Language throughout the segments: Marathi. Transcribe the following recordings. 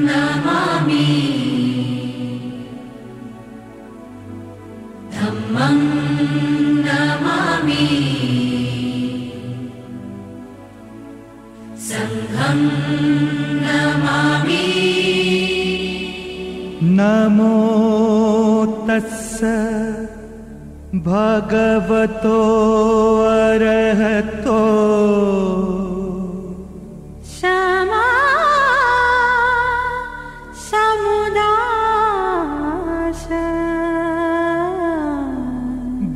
नमामि धम्मं नमामि संघं नमामि। नमो तस्स भगवतो अरहतो सम्मा सम्बुद्धास्स।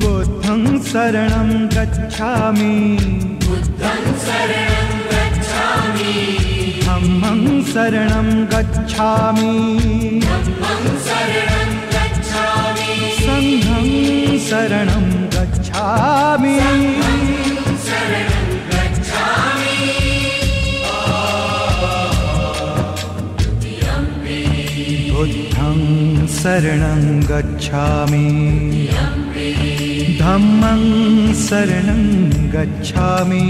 बुद्धं शरणं गच्छामि बुद्धं शरणं गच्छामि धम्मं शरणं गच्छामि धम्मं शरणं गच्छामि संघं शरणं गच्छामि शरणं गच्छामि। बुद्धं शरणं गच्छामि धम्मं शरणं गच्छामि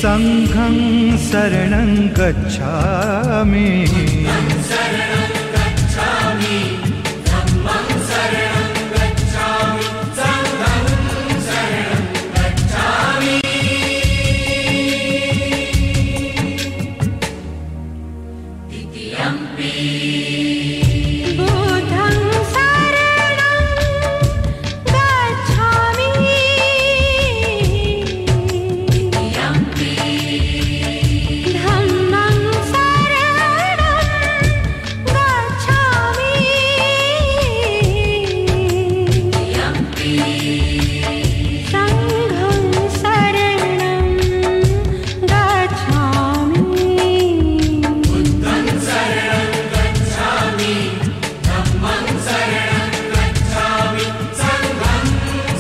संघं शरणं गच्छामि। शरणं गच्छामि धम्मं शरणं गच्छामि संघं शरणं गच्छामि। द्वितीयम्पि बुद्धं शरणं गच्छामि। द्वितीयम्पि धम्मं शरणं गच्छामि। द्वितीयम्पि संघं शरणं गच्छामि। बुद्धं शरणं गच्छामि धम्मं शरणं गच्छामि संघं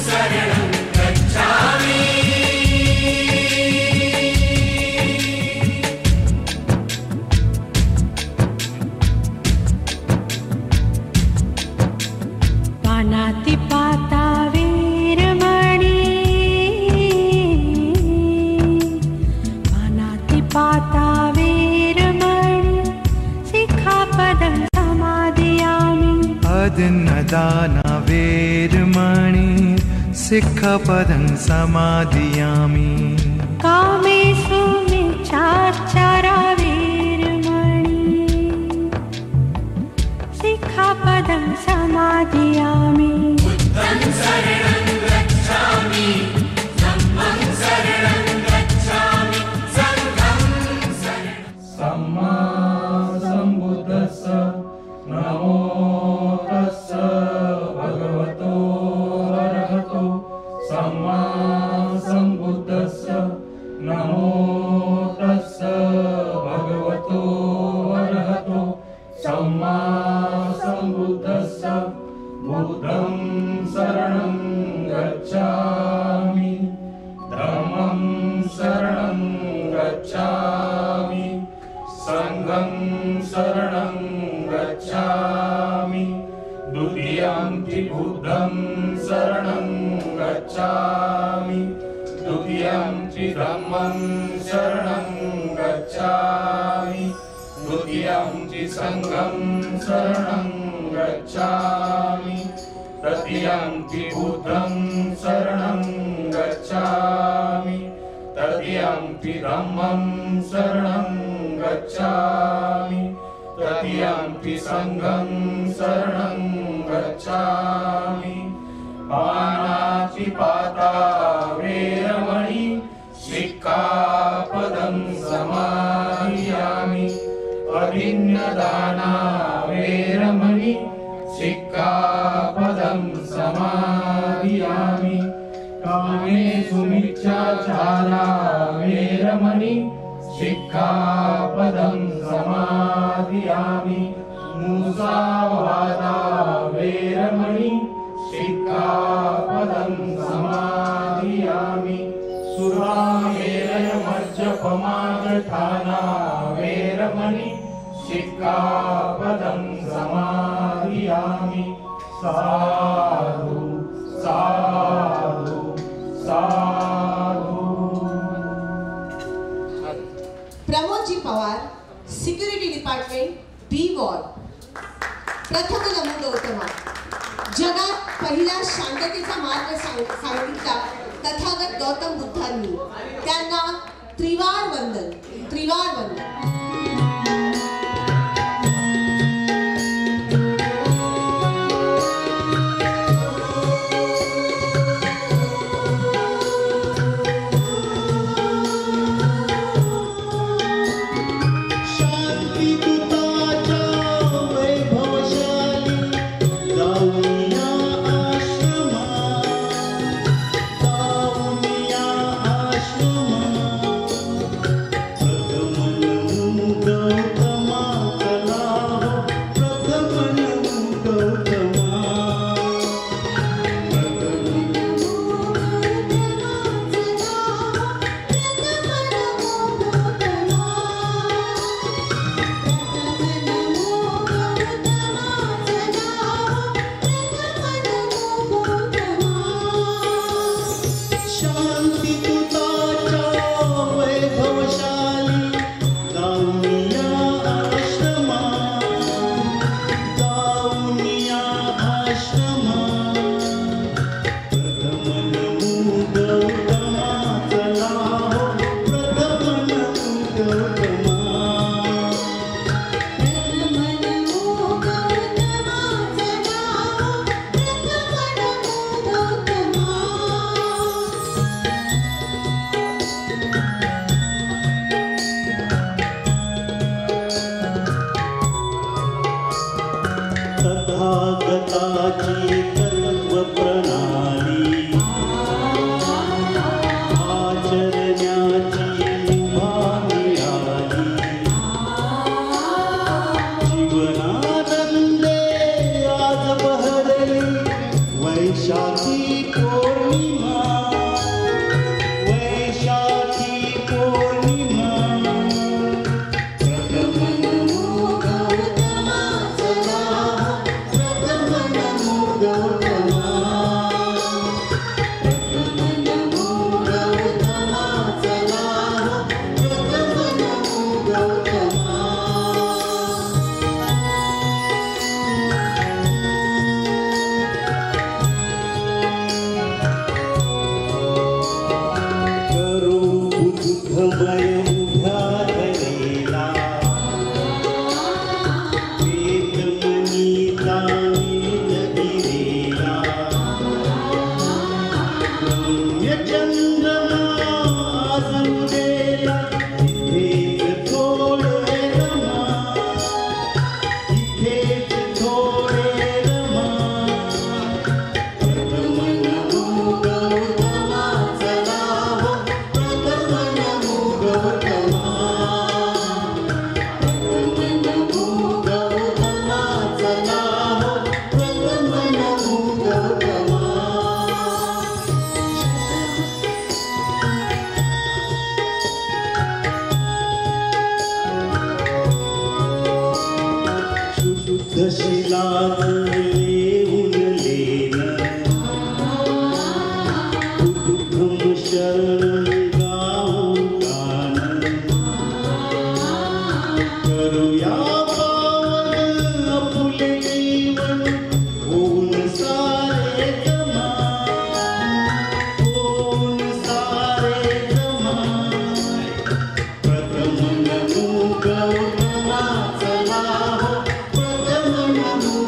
शरणं गच्छामि। पानातिपाता वीरमणि पानातिपाता वीरमणि सिक्खापदं समादयामि। अदिन्नदाना वेरमणि सिक्खपदं समादयामि। कामेषु मिच्छाचारा वीरमणि सिक्खापदं समादयामि। बुद्धं शरणं गच्छामि धम्मं शरणं गच्छामि संघं शरणं। सम्मा सम्बुद्धस्स नमो तस्स भगवतो अरहतो सम्मा सम्बुद्धस्स नमो तस्स भगवतो अरहतो सम्मा सम्बुद्धस्स। बुद्धं शरणं गच्छामि धम्मं शरणं गच्छामि संघं शरणं गच्छामि। द्वितीयम्पि बुद्धं शरणं गच्छामि द्वितीयम्पि धम्मं शरणं गच्छामि द्वितीयम्पि संघं शरणं गच्छामि तृतीयम्पि बुद्धं शरणं गच्छामि तृतीयम्पि धम्मं शरणं गच्छामि तृतीयम्पि संघं शरणं गच्छामि। पानातिपाता वेरमणि सिक्खापदं समादयामि। अदिन्नदाना वेरमणि सिक्खापदं समादयामि। कामेषु मिच्छाचारा वेरमणि सिक्खापदं समादयामि। मुसावादा वेरमणि सिक्खापदं समादयामि। सुरामेरय मज्जपमादठाना वेरमणि सिक्खापदं समादयामि। साधु साधु साधु। प्रमोदजी पवार सिक्युरिटी डिपार्टमेंट बी वॉर्ड. प्रथम नमो गौतमा. जगात पहिला शांततेचा मार्ग सांगितला तथागत गौतम बुद्धांनी. त्यांना त्रिवार वंदन. त्रिवार वंदन.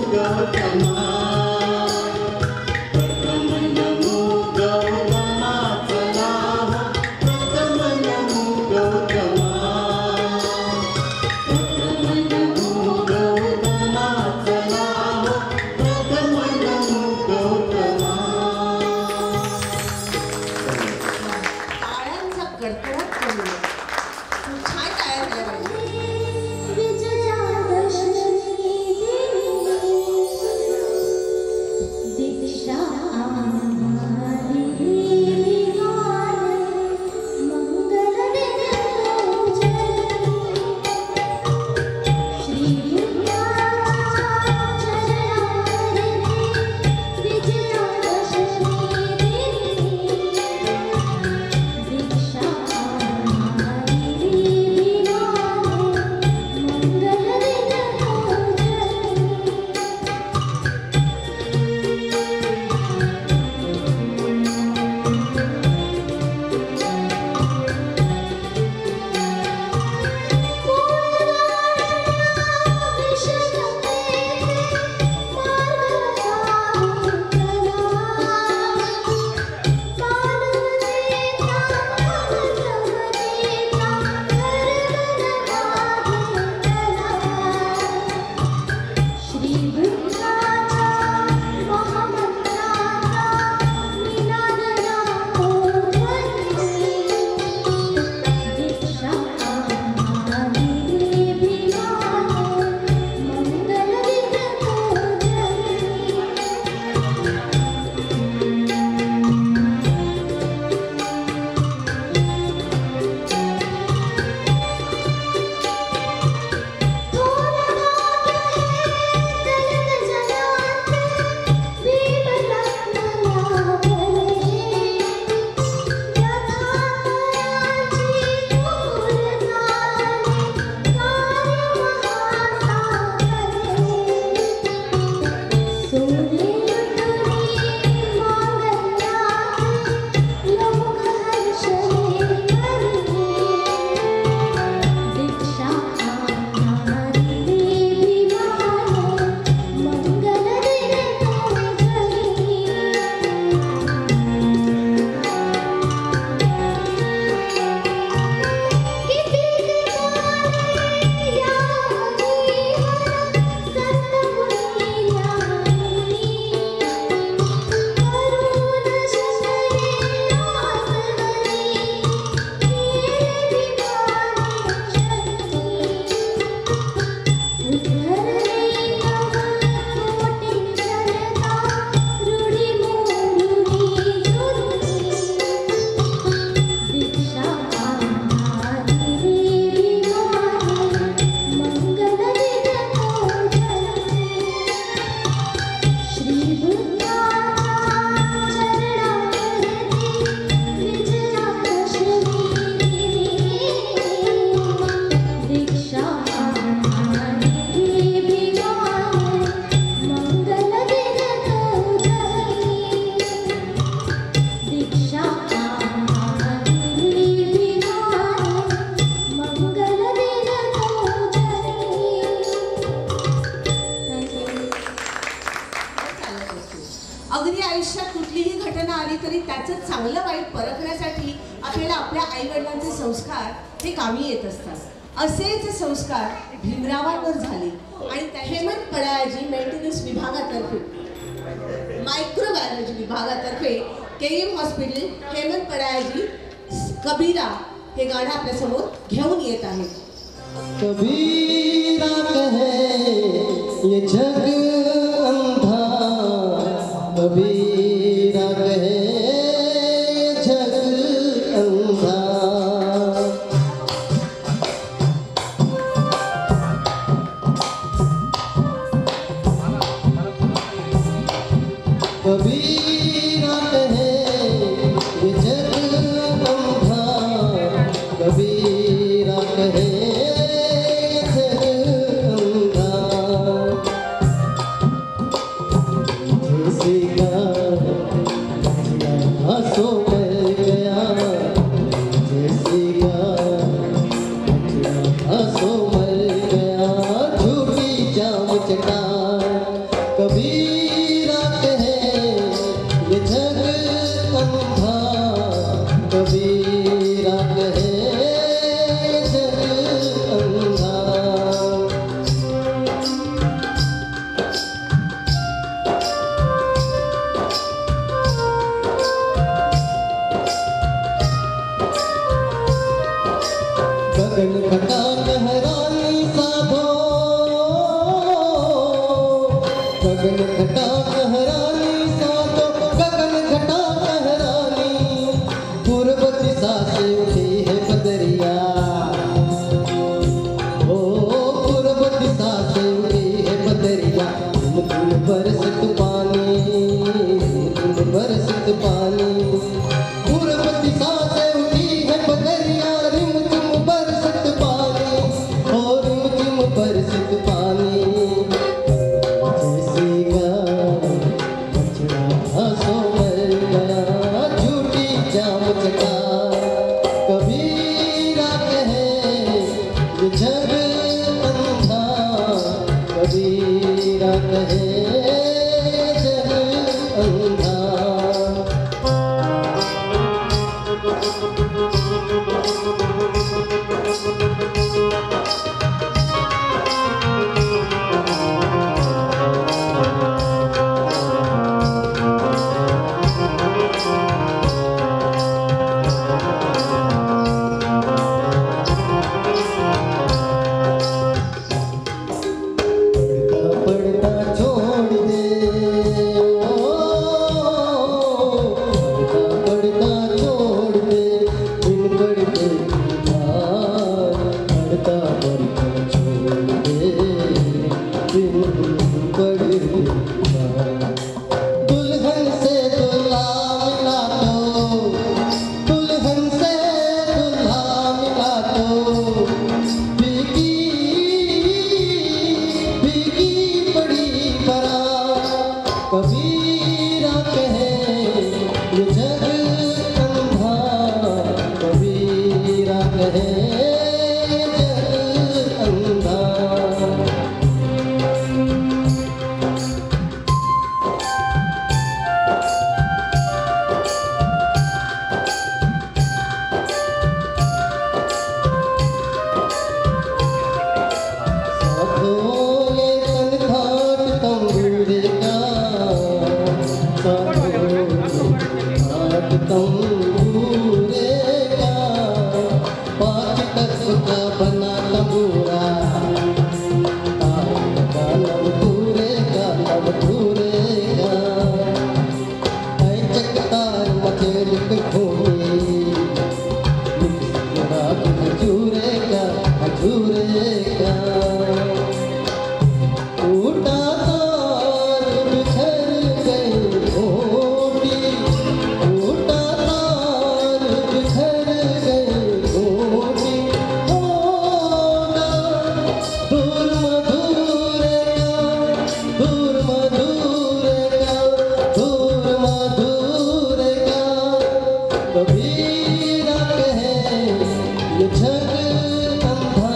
Go. आईवडिलांचे संस्कार हे कामी येत असतात. असेच संस्कार भीमरावांवर झाले आणि हेमंत पडाळाजी मेंटेनन्स विभागातर्फे मायक्रोबायोलॉजी विभागातर्फे केईएम हॉस्पिटल हेमंत पडाळाजी कबीरा हे गाणं आपल्या समोर घेऊन येत आहेत. कबीरा कहे ये जग अंधा, कबीरा कहे ये जग अंधा, कबीरा कहे ये जग अंधा, कबीरा कहे कबीरा कहे ये जग अंधा, कबीरा कहे ये जग अंधा, गगन घटा कहरानी साधो, गगन घटा कहरानी साधो, गगन घटा कहरानी, पूर्व दिशा से उठी है बदरिया, ओ पूर्व दिशा से उठी है बदरिया, तुम बरसत पानी, तुम बरसत पानी, पूर्व दिशा से उठी है बदरिया, रिम तुम बरसत पानी, और रिम तुम बरसत पानी, कबीरा कहे ये जग अंधा, कबीरा कहे ये जग अंधा, दुल्हन से दुल्हा मिला दो, दुल्हन से दुल्हा मिला दो, भीगी भीगी पड़ी बारात, कबीरा कहे ये जग अंधा, कबीरा कहे ये जग अंधा, बना तंबूरा, पूरेगा, चकतार मचेल घूमी, झूरेगा झूरेगा, टूटा तार बिखर गई घोटी, टूटा तार बिखर गई घोटी, दूर मधुरेगा, दूर मधुरेगा, दूर मधुरेगा, कबीरा कहे ये जग अंधा,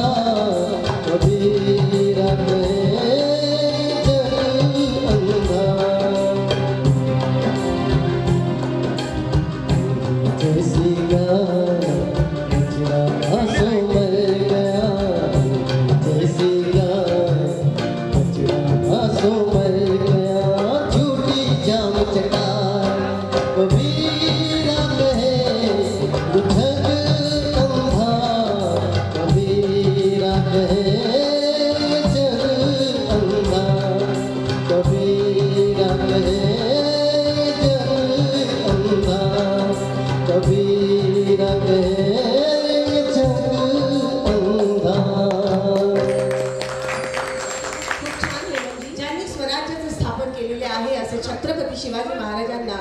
छत्रपती शिवाजी महाराजांना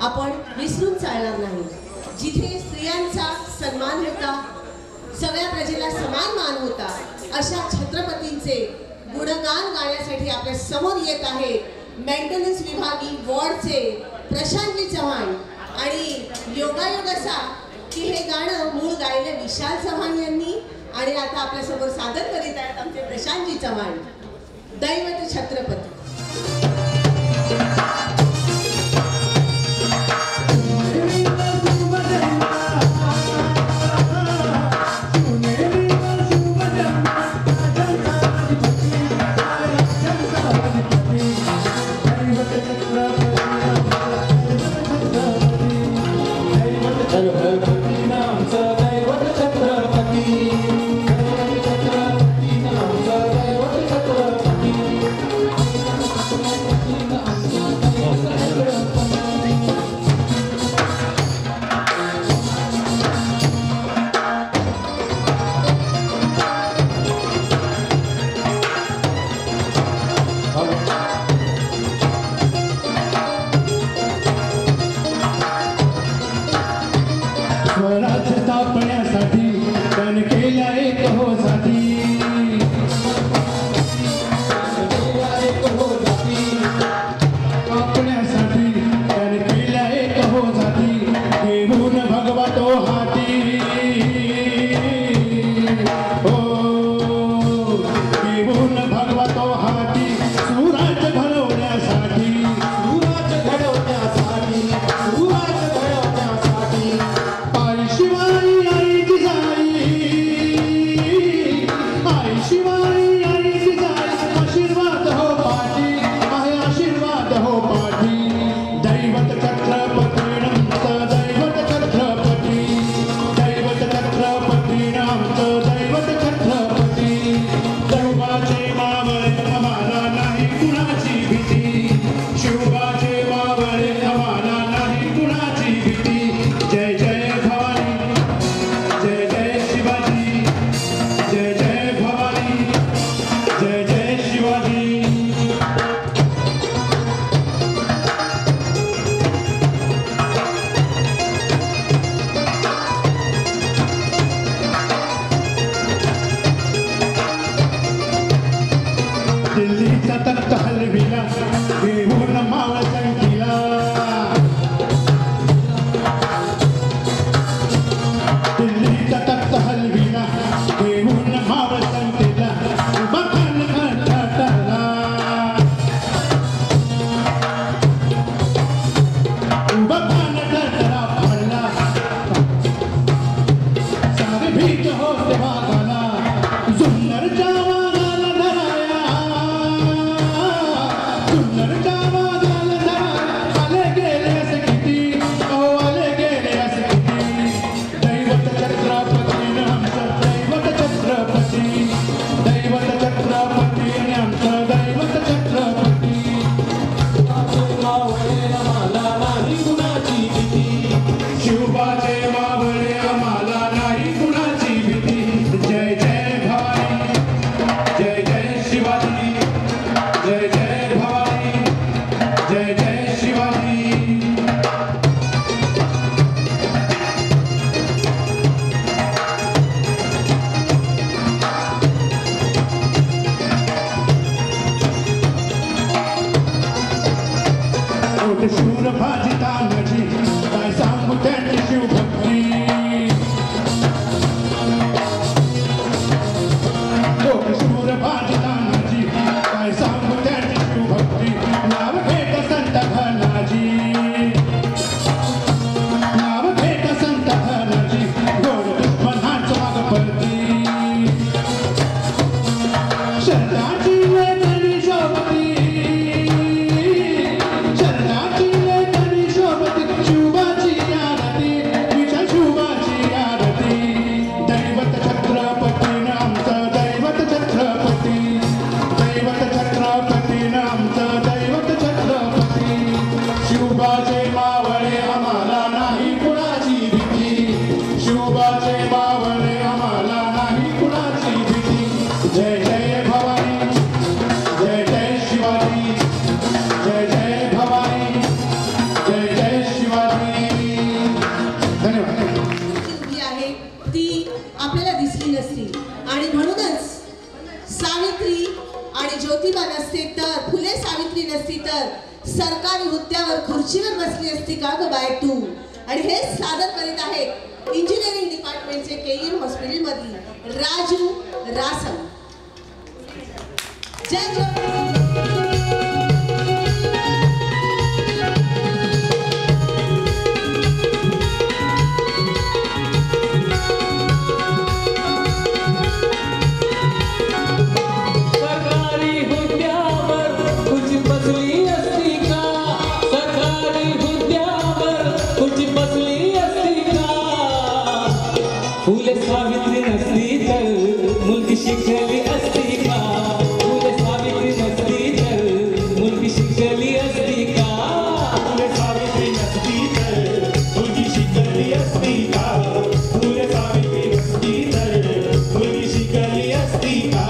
आपण विसरून चालणार नाही. जिथे स्त्रियांचा सन्मान होता, सगळ्या प्रजेला समान मान होता, अशा छत्रपतींचे गुणगान गाण्यासाठी आपल्या समोर येत आहेत मेंटेनन्स विभागी वॉर्डचे प्रशांतजी चव्हाण. आणि योगायोग असा की हे गाणं मूळ गायले विशाल चव्हाण यांनी आणि आता आपल्या समोर सादर करीत आहेत आमचे प्रशांतजी चव्हाण. दैवत छत्रपती. शरणाची लेखनी शोभती सावित्री आणि ज्योतिबा नसते तर, फुले सावित्री नसती तर सरकारी हुद्द्यावर खुर्चीवर बसली असती का ग बाय तू? आणि हे सादर करीत आहेत इंजिनिअरिंग डिपार्टमेंटचे केईएम हॉस्पिटल मधील राजू रासम. जय जय. फुले सावित्री नसली तर मुलगी शिकली असती का? फुले सावित्री नसली तर मुलगी शिकली असती का? फुले सावित्री नसती तर मुलगी शिकली असती का? फुले सावित्री नसती तर मुलगी शिकली असती का?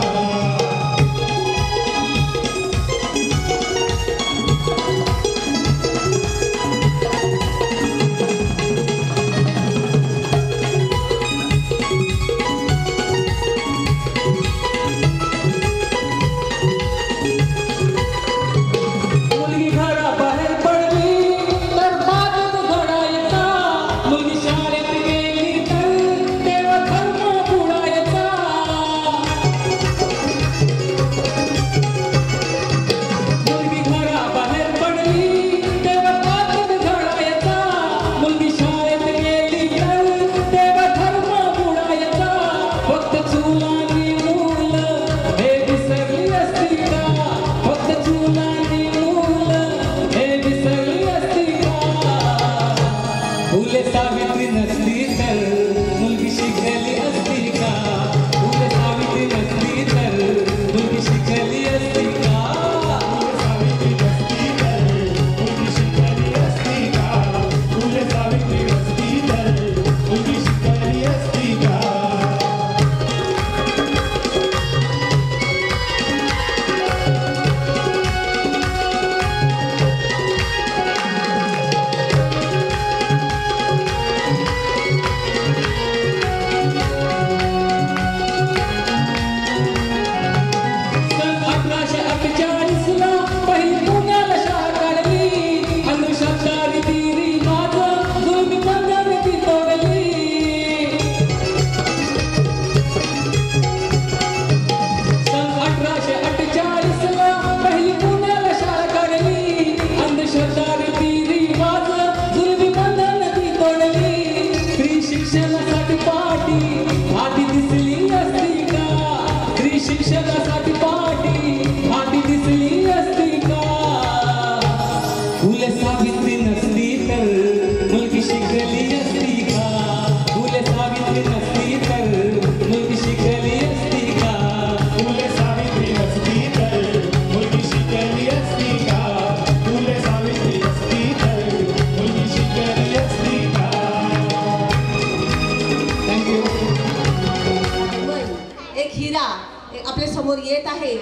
आपल्या समोर येत आहे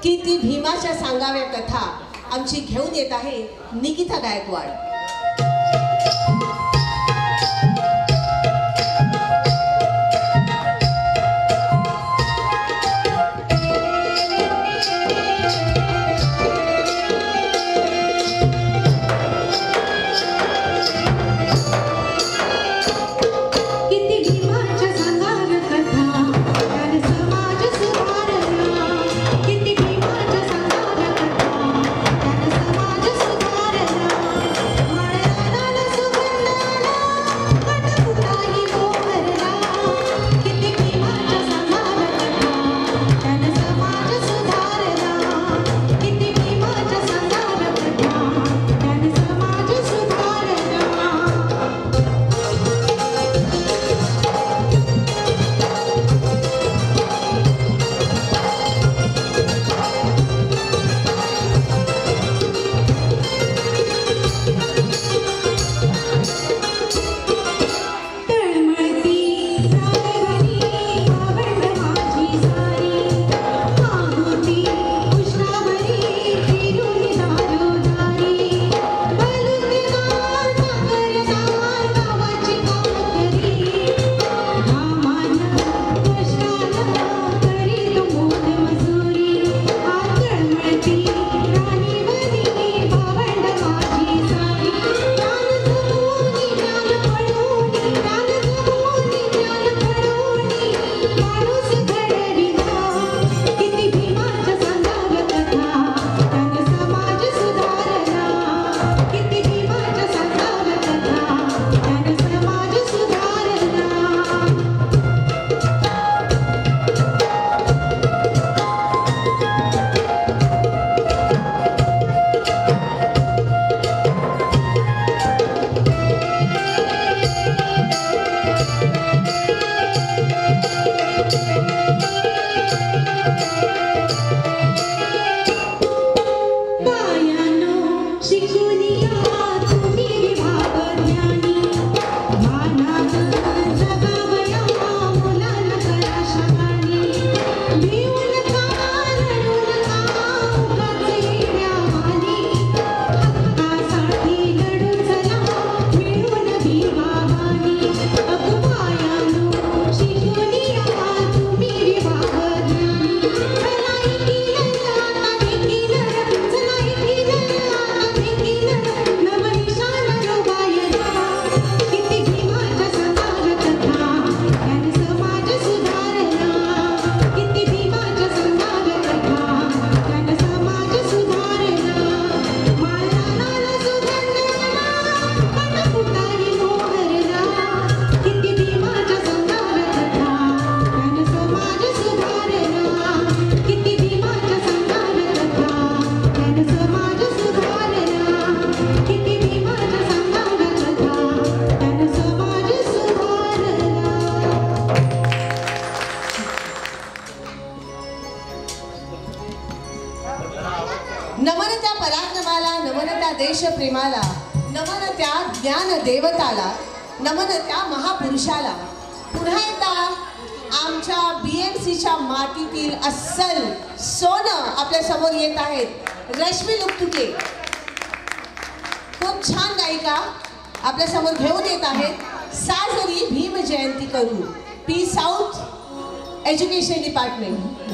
की ती भीमाच्या सांगाव्या कथा आमची घेऊन येत आहे निकिता गायकवाड. किती भीमाच्या सांगाव्या कथा त्यानं समाज सुधारला. नमन त्या पराक्रमाला, नमन त्या देशप्रेमाला, नमन त्या ज्ञान देवताला, नमन त्या महापुरुषाला. पुन्हा एकदा आमच्या BMCच्या मातीतील अस्सल सोनं आपल्या समोर येत आहेत रश्मी लुकतुके. खूप छान गायिका आपल्या समोर घेऊन येत आहेत. साजरी भीम जयंती करू, पी साऊथ एज्युकेशन डिपार्टमेंट.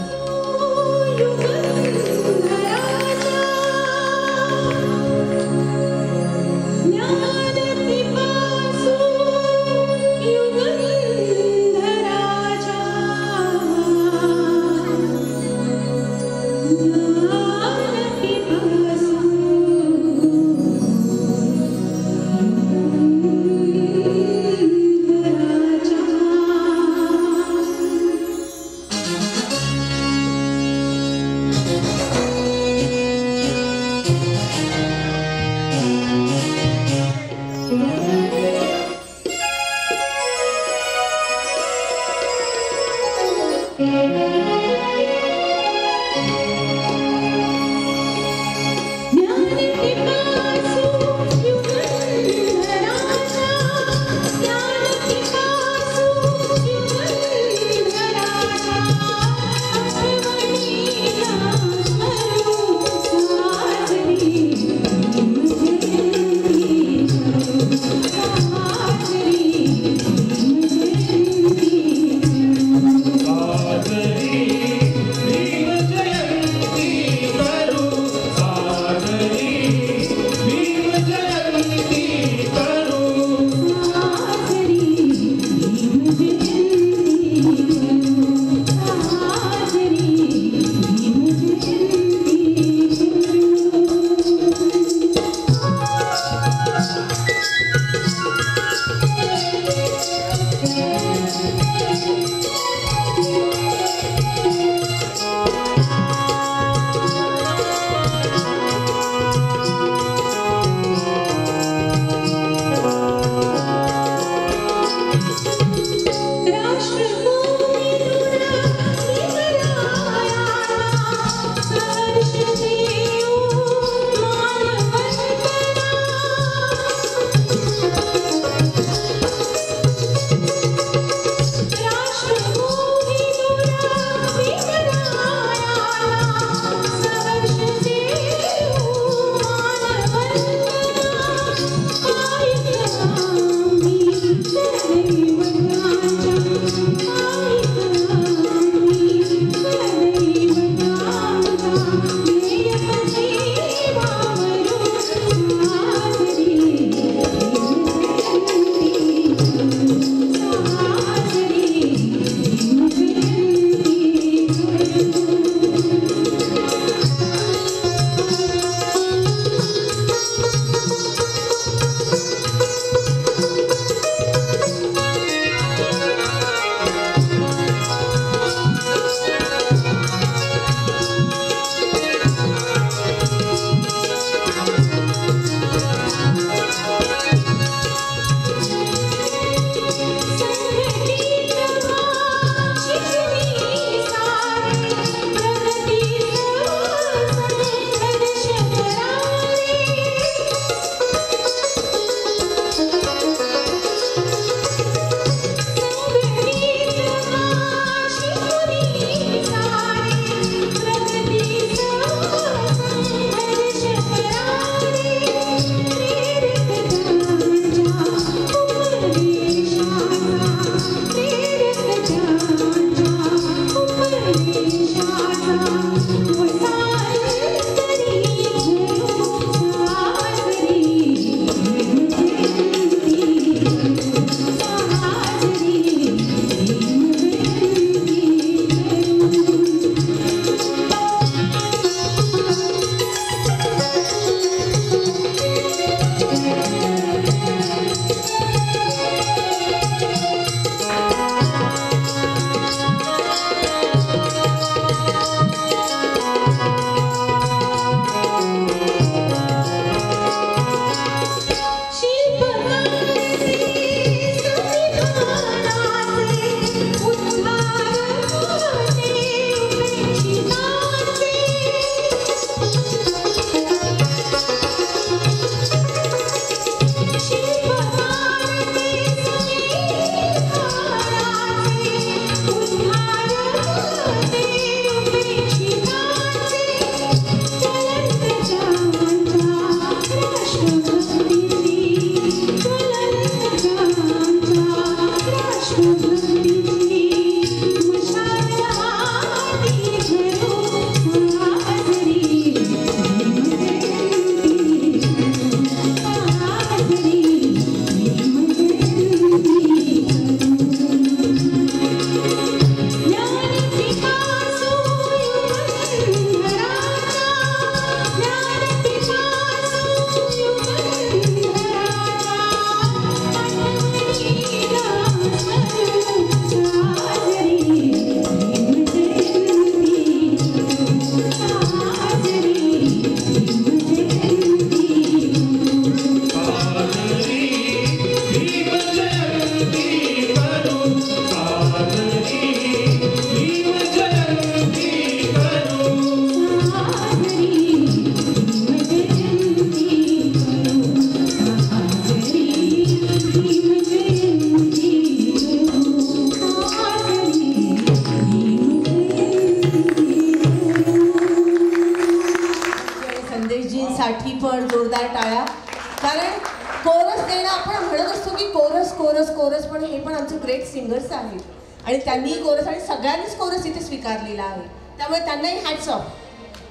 कारण कोरस देणं आपण म्हणत असतो की कोरस कोरस कोरस, पण हे पण आमचे ग्रेट सिंगर्स आहेत आणि त्यांनी कोरस आणि सगळ्यांनीच कोरस इथे स्वीकारलेला आहे, त्यामुळे त्यांनाही हॅट्स ऑफ.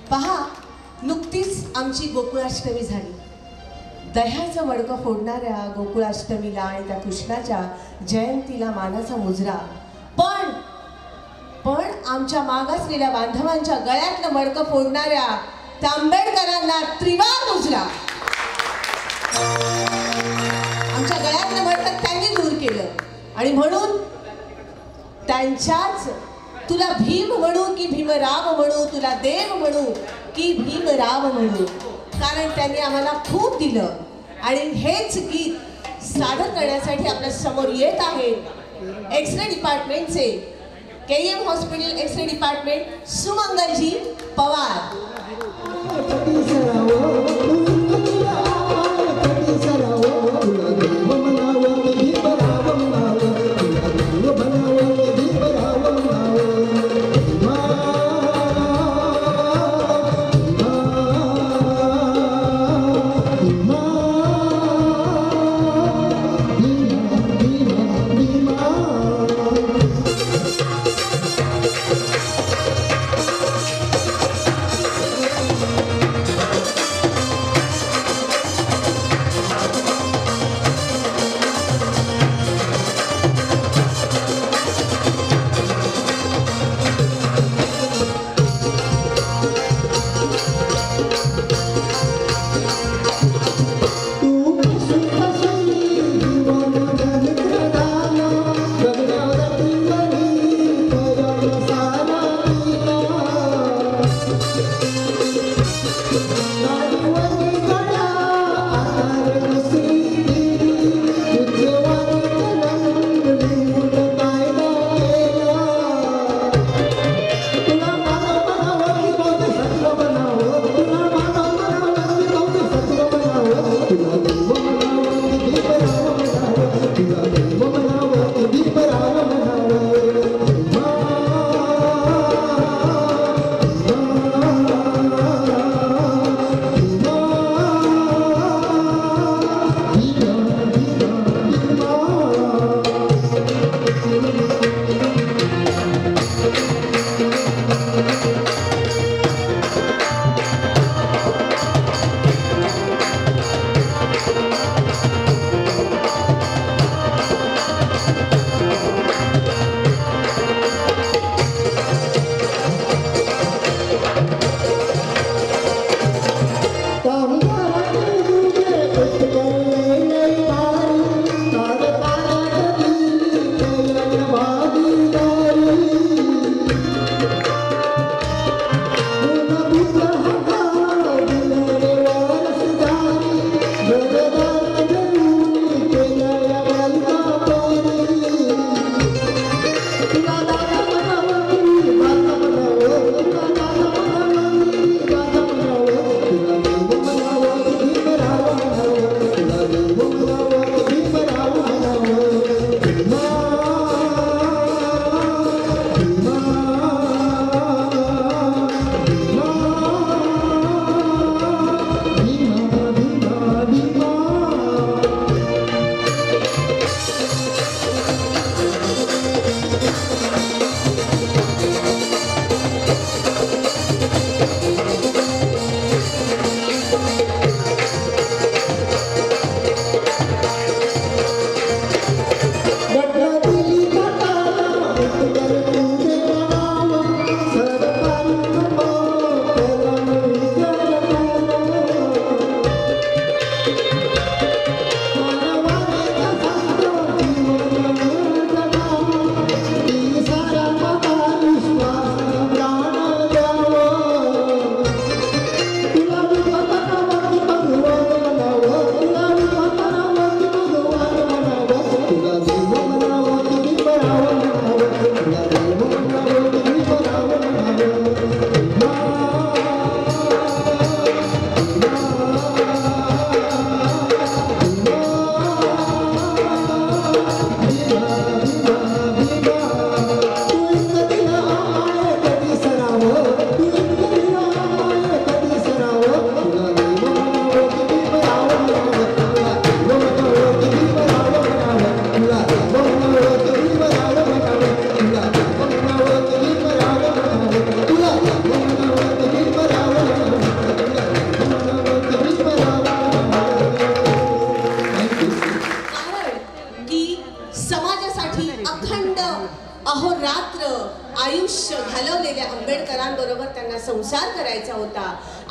पहा, नुकतीच आमची गोकुळाष्टमी झाली. दह्याचं मडकं फोडणाऱ्या गोकुळाष्टमीला आणि त्या कृष्णाच्या जयंतीला मानाचा मुजरा, पण आमच्या मागासलेल्या बांधवांच्या गळ्यातलं मडकं फोडणाऱ्या त्या आंबेडकरांना त्रिवार मुजरा. आमच्या गळ्यातलं मडकं त्यांनी दूर केलं आणि म्हणून त्यांच्याच, तुला भीम म्हणू की भीमराव म्हणू, तुला देव म्हणू की भीमराव म्हणू, कारण त्यांनी आम्हाला खूप दिलं. आणि हेच गीत सादर करण्यासाठी आपल्या समोर येत आहेत एक्सरे डिपार्टमेंटचे, KM हॉस्पिटल एक्सरे डिपार्टमेंट, सुमंगलजी पवार. मुलांबरोबर त्यांना संसार करायचा होता.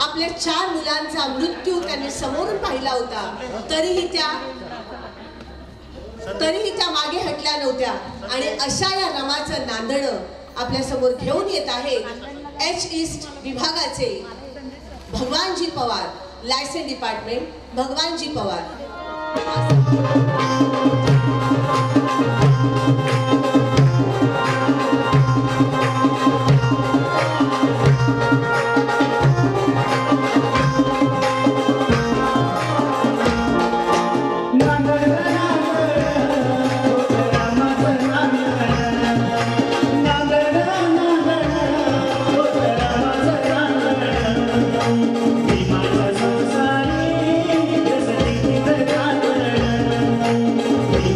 आपल्या 4 मुलांचा मृत्यू त्यांनी समोरून पाहिला होता. तरीही त्या मागे हटल्या नव्हत्या. आणि अशा या रमाचं नांदणं आपल्या समोर घेऊन येत आहे एच ईस्ट विभागाचे भगवानजी पवार, लायसन डिपार्टमेंट भगवानजी पवार. मी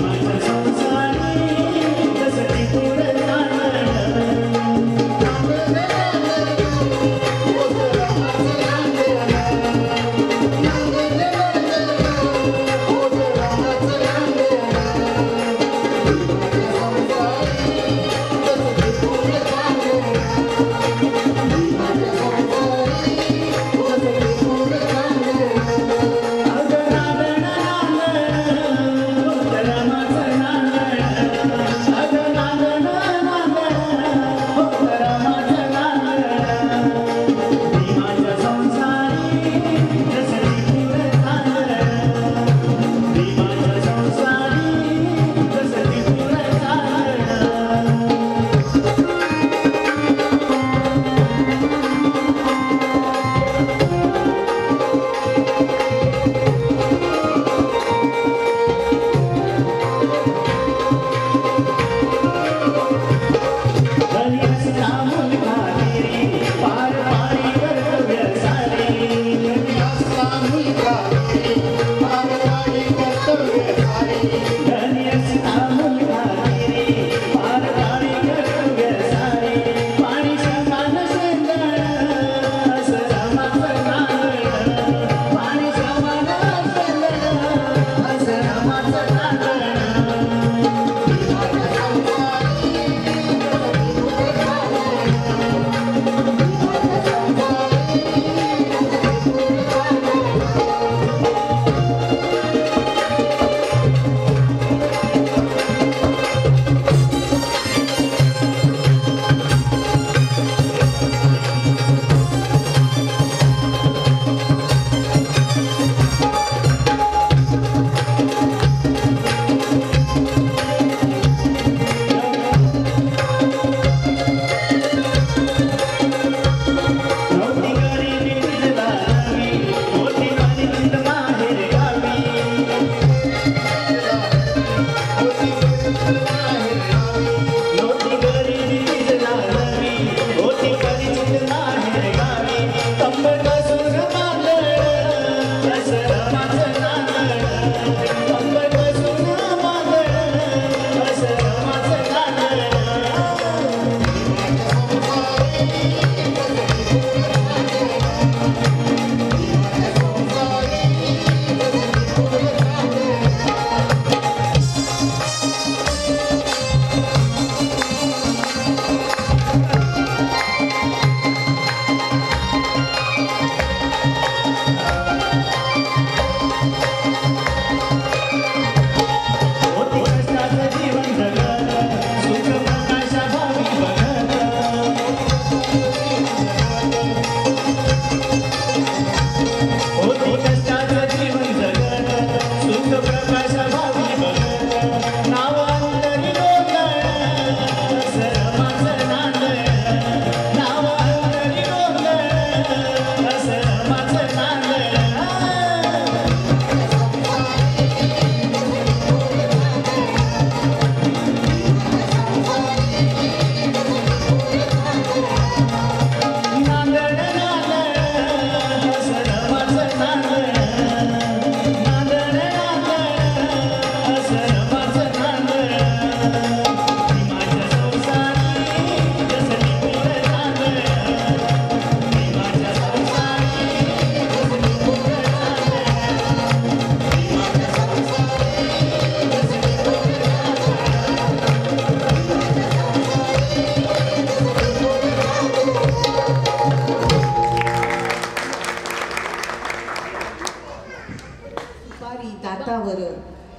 पदावर,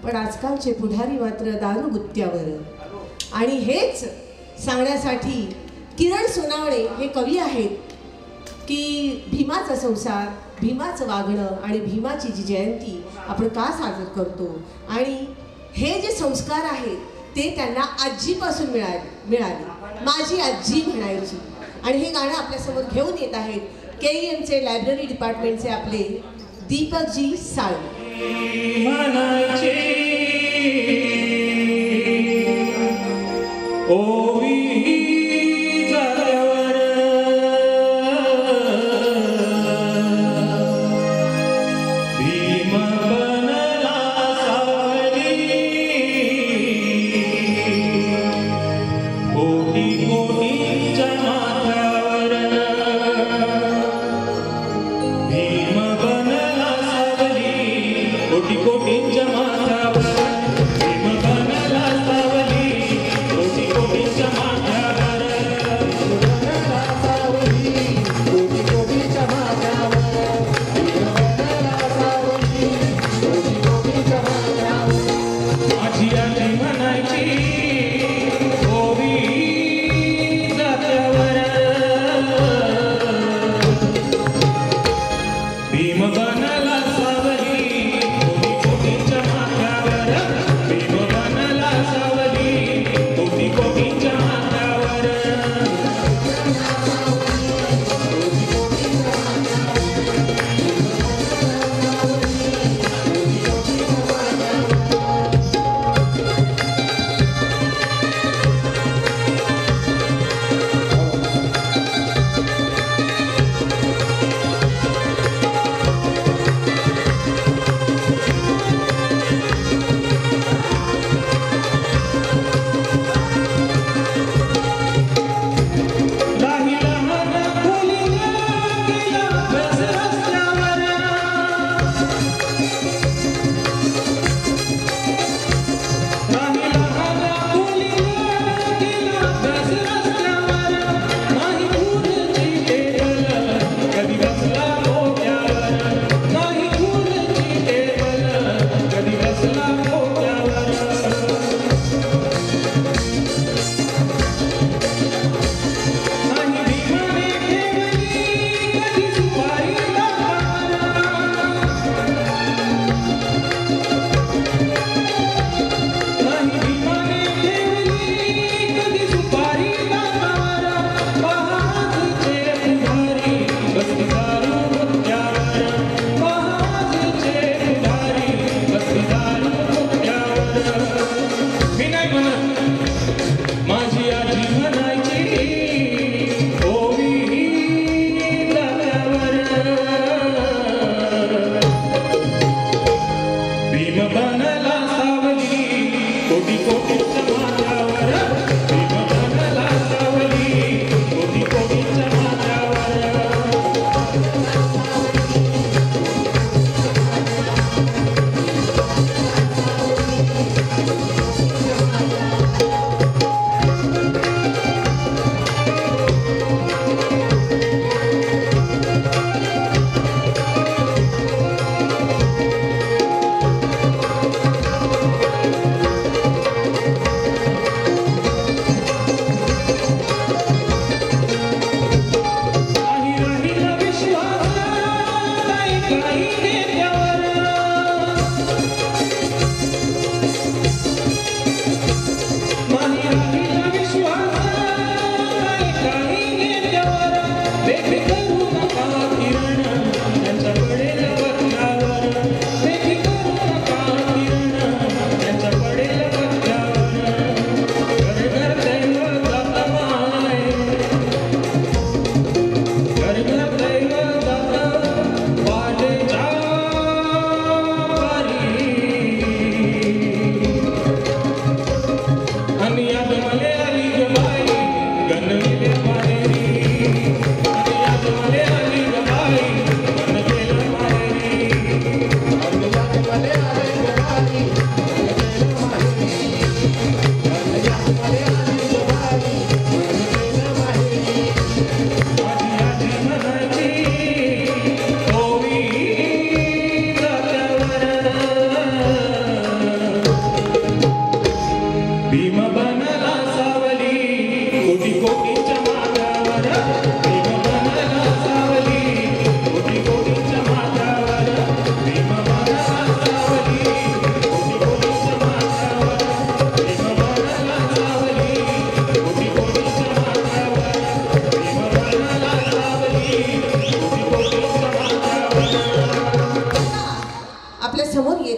पण आजकालचे पुढारी मात्र दारू गुत्त्यावर. आणि हेच सांगण्यासाठी किरण सोनावणे हे कवी आहेत की भीमाचा संसार, भीमाचं वागणं आणि भीमाची जी जयंती आपण का साजर करतो, आणि हे जे संस्कार आहेत ते त्यांना आजीपासून मिळाले. माझी आजी म्हणायची. आणि हे गाणं आपल्यासमोर घेऊन येत आहेत KEMचे लायब्ररी डिपार्टमेंटचे आपले दीपकजी साळवे.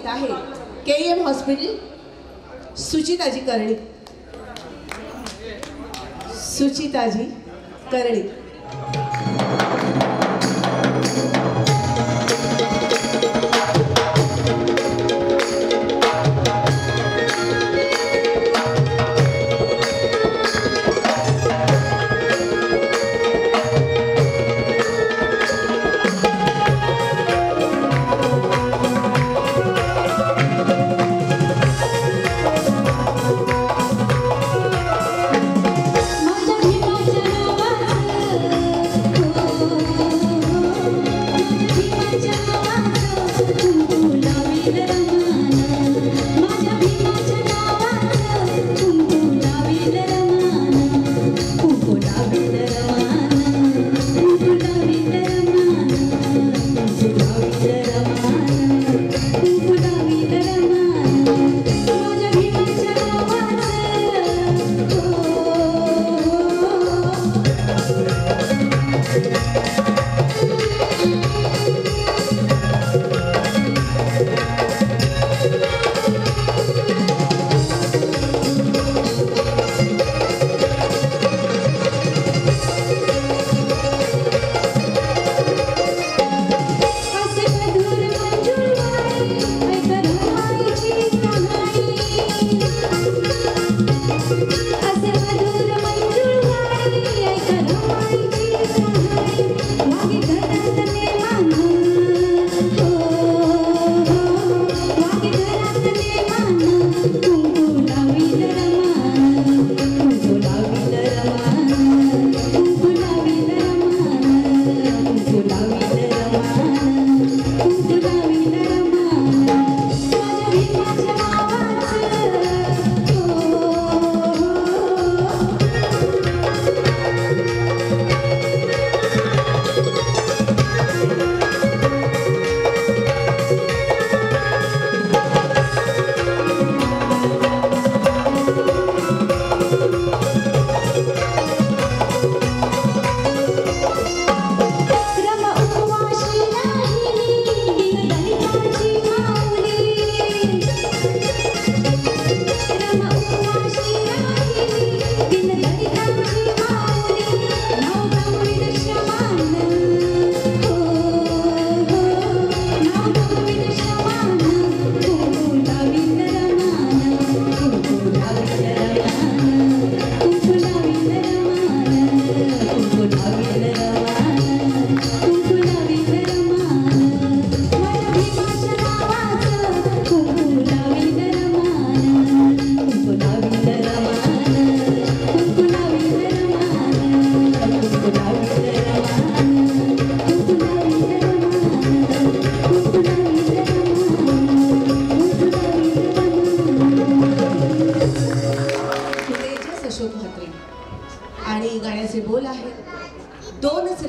येत आहे KM हॉस्पिटल सुचिताजी कर्णिक. सुचिताजी कर्णिक.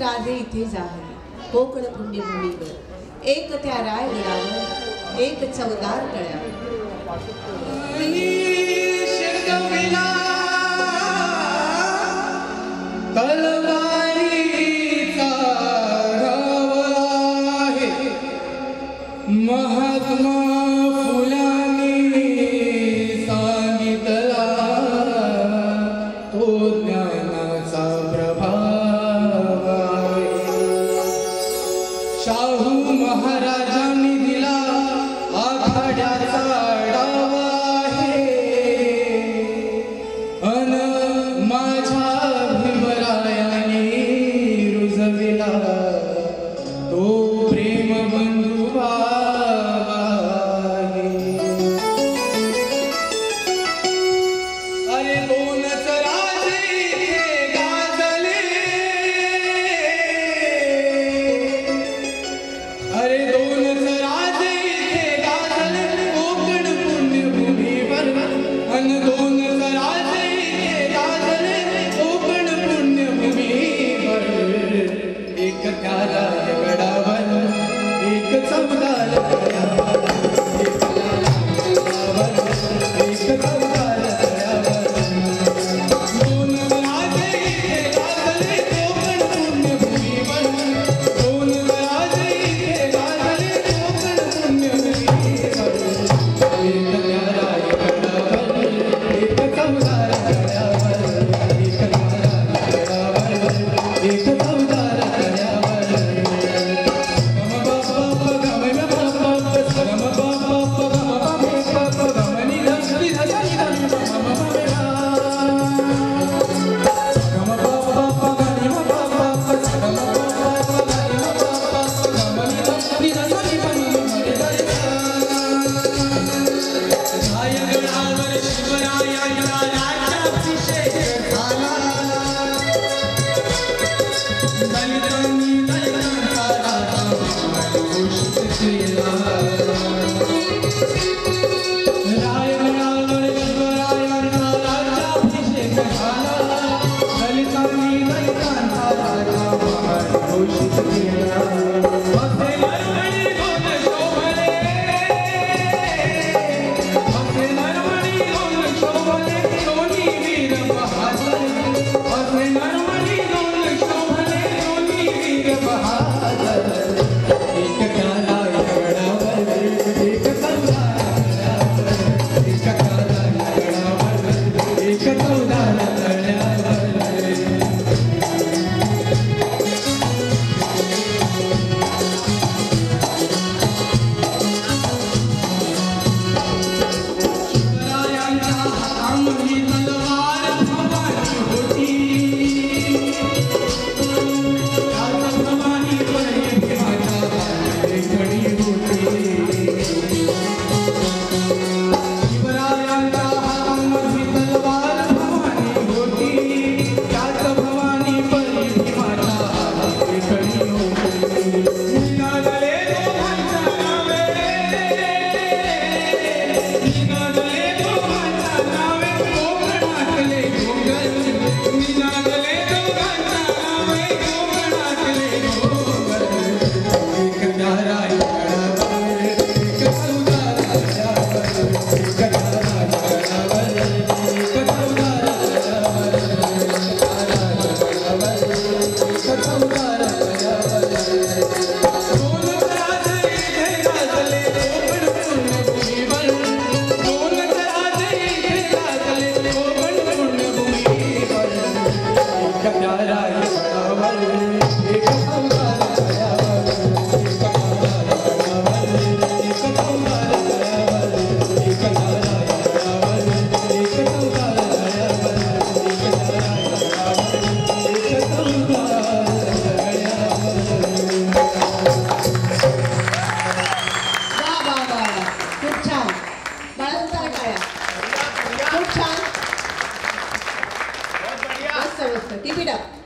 राजे इथे जाहले कोकण पुण्यभूमीवर एक त्या रायगडावर एक चवदार कळ्यावर महात्मा फुलांनी सांगितला तो ज्ञानाचा प्रभाव शाहू महाराजांनी दिला आघाड्याचा डाव आहे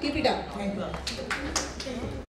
Keep it up.